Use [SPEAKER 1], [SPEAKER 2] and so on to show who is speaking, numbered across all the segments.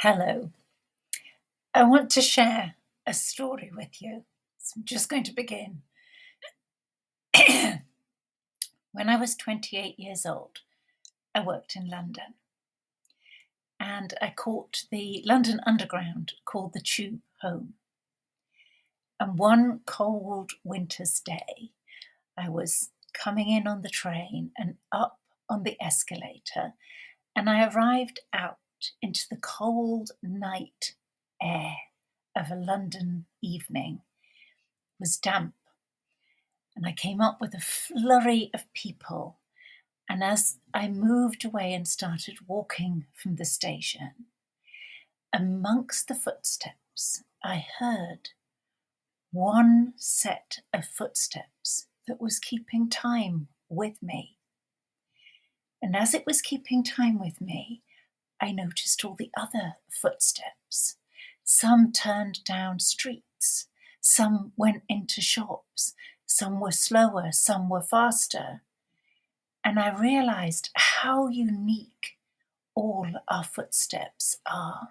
[SPEAKER 1] Hello. I want to share a story with you. So I'm just going to begin. When I was 28 years old, I worked in London and I caught the London Underground called the Tube home. And one cold winter's day, I was coming in on the train and up on the escalator, and I arrived out into the cold night air of a London evening. It was damp, and I came up with a flurry of people. And as I moved away and started walking from the station, amongst the footsteps, I heard one set of footsteps that was keeping time with me. And as it was keeping time with me, I noticed all the other footsteps. Some turned down streets, some went into shops, some were slower, some were faster. And I realized how unique all our footsteps are,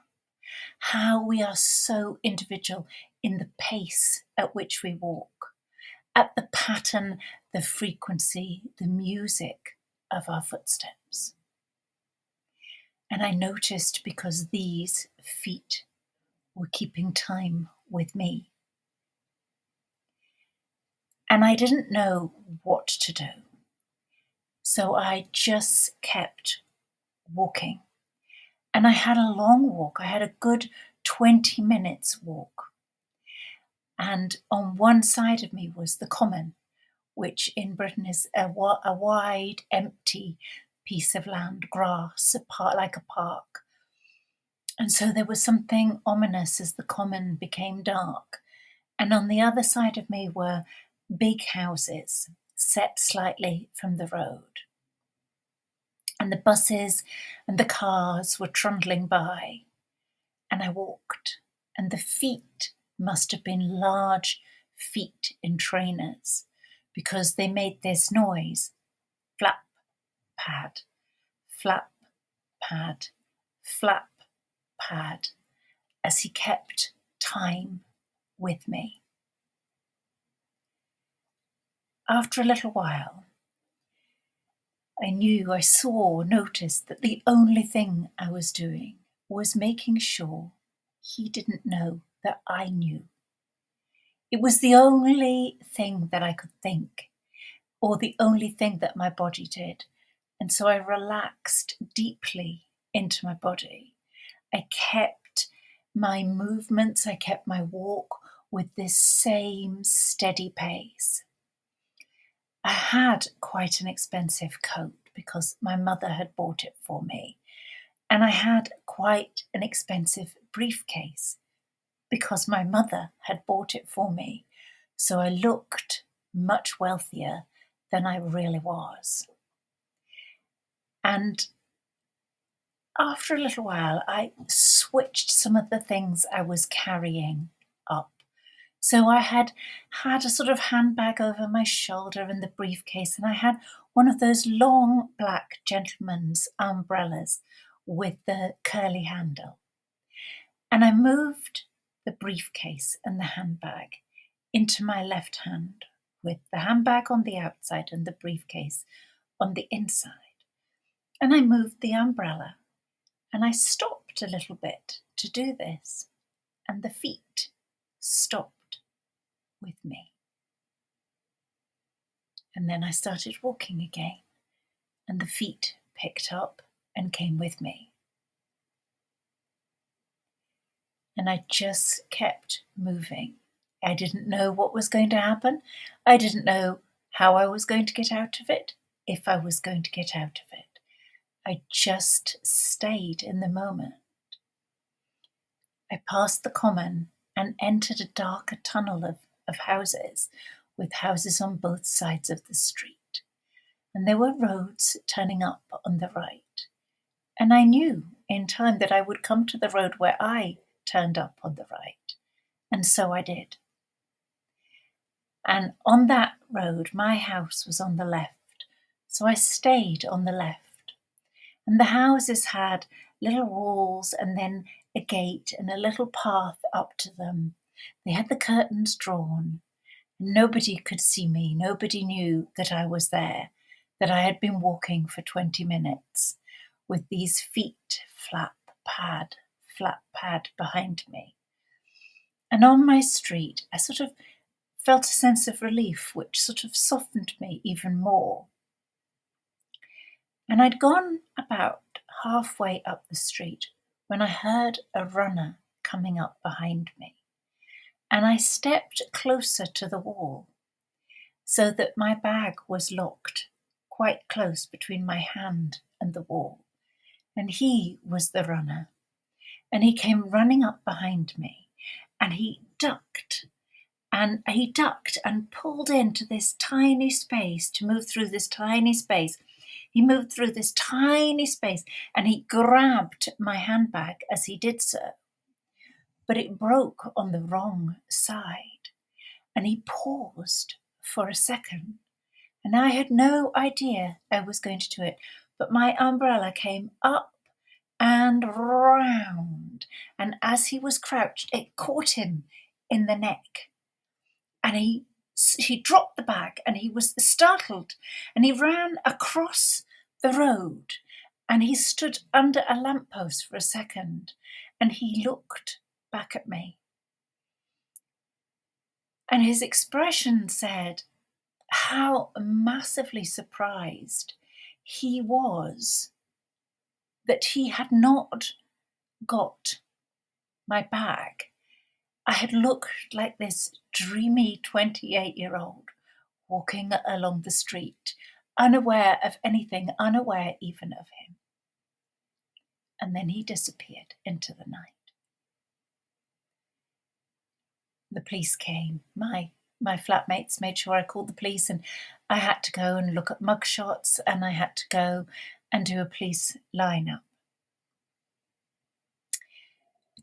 [SPEAKER 1] how we are so individual in the pace at which we walk, at the pattern, the frequency, the music of our footsteps. And I noticed because these feet were keeping time with me. And I didn't know what to do. So I just kept walking. And I had a long walk. I had a good 20 minutes walk. And on one side of me was the common, which in Britain is a wide, empty piece of land, grass, like a park. And so there was something ominous as the common became dark. And on the other side of me were big houses set slightly from the road. And the buses and the cars were trundling by. And I walked, and the feet must have been large feet in trainers because they made this noise: flap, pad, flap, pad, flap, pad, as he kept time with me. After a little while, I noticed that the only thing I was doing was making sure he didn't know that I knew. It was the only thing that I could think, or the only thing that my body did. And so I relaxed deeply into my body. I kept my movements, I kept my walk with this same steady pace. I had quite an expensive coat because my mother had bought it for me. And I had quite an expensive briefcase because my mother had bought it for me. So I looked much wealthier than I really was. And after a little while, I switched some of the things I was carrying up. So I had a sort of handbag over my shoulder and the briefcase, and I had one of those long black gentleman's umbrellas with the curly handle. And I moved the briefcase and the handbag into my left hand, with the handbag on the outside and the briefcase on the inside. And I moved the umbrella, and I stopped a little bit to do this, and the feet stopped with me. And then I started walking again, and the feet picked up and came with me. And I just kept moving. I didn't know what was going to happen. I didn't know how I was going to get out of it, if I was going to get out of it. I just stayed in the moment. I passed the common and entered a darker tunnel of houses, with houses on both sides of the street. And there were roads turning up on the right. And I knew in time that I would come to the road where I turned up on the right. And so I did. And on that road, my house was on the left. So I stayed on the left. And the houses had little walls and then a gate and a little path up to them. They had the curtains drawn. Nobody could see me. Nobody knew that I was there, that I had been walking for 20 minutes with these feet flat pad behind me. And on my street, I sort of felt a sense of relief, which sort of softened me even more. And I'd gone about halfway up the street when I heard a runner coming up behind me. And I stepped closer to the wall so that my bag was locked quite close between my hand and the wall. And he was the runner. And he came running up behind me, and he ducked and pulled into this tiny space to move through this tiny space. He moved through this tiny space and he grabbed my handbag as he did so. But it broke on the wrong side, and he paused for a second. And I had no idea I was going to do it, but my umbrella came up and round, and as he was crouched, it caught him in the neck. And he dropped the bag and he was startled, and he ran across the road and he stood under a lamppost for a second and he looked back at me. And his expression said how massively surprised he was that he had not got my bag. I had looked like this dreamy 28-year-old walking along the street, unaware of anything, unaware even of him. And then he disappeared into the night. The police came. My flatmates made sure I called the police, and I had to go and look at mugshots, and I had to go and do a police lineup.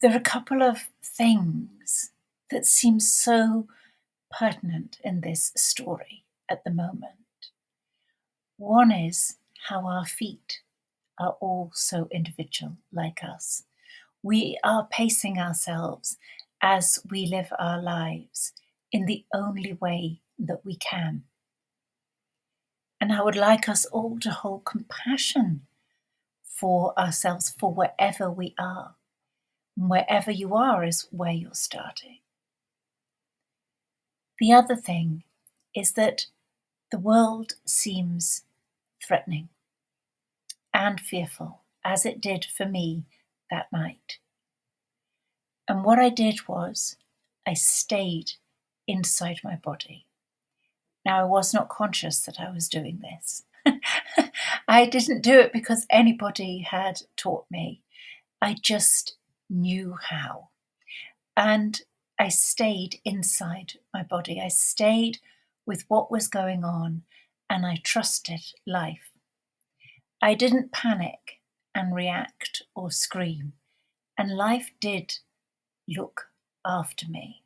[SPEAKER 1] There are a couple of things that seem so pertinent in this story at the moment. One is how our feet are all so individual, like us. We are pacing ourselves as we live our lives in the only way that we can. And I would like us all to hold compassion for ourselves, for wherever we are. And wherever you are is where you're starting. The other thing is that the world seems threatening and fearful, as it did for me that night. And what I did was I stayed inside my body. Now, I was not conscious that I was doing this. I didn't do it because anybody had taught me. I just knew how. And I stayed inside my body. I stayed with what was going on, and I trusted life. I didn't panic and react or scream, and life did look after me.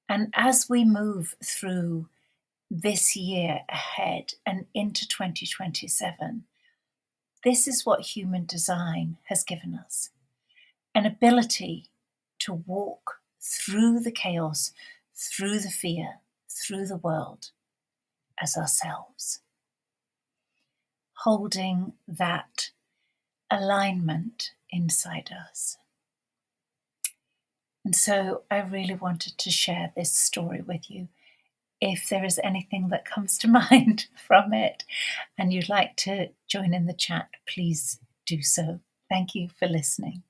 [SPEAKER 1] And as we move through this year ahead and into 2027, this is what human design has given us: an ability to walk through the chaos, through the fear, through the world as ourselves, holding that alignment inside us. And so I really wanted to share this story with you. If there is anything that comes to mind from it and you'd like to join in the chat, please do so. Thank you for listening.